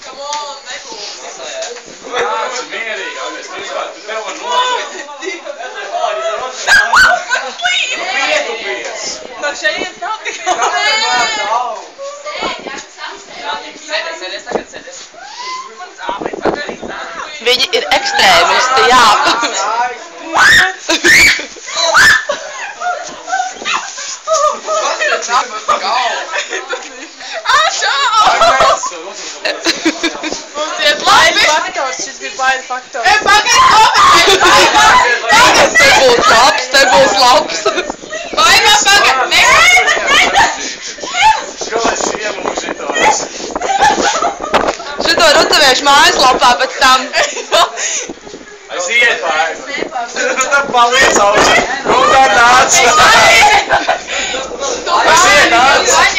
Come on, nebūs. Nāc mierīgi, Agnes, tu vispār, tu tev var nocīt. Pietupies! No šeit nav tik Viņi ir ekstrēmisti, jā. Mums iet labi. Faktors, šis bija baila faktors. Te būs labs, te būs labs. Baigā pagad. Galais iemūk šitos. Šito rutaviešu mājaslapā pēc tam. Aiziet pāri. Tu tā paliec auzi. Nu tā nāc. Aiziet nāc.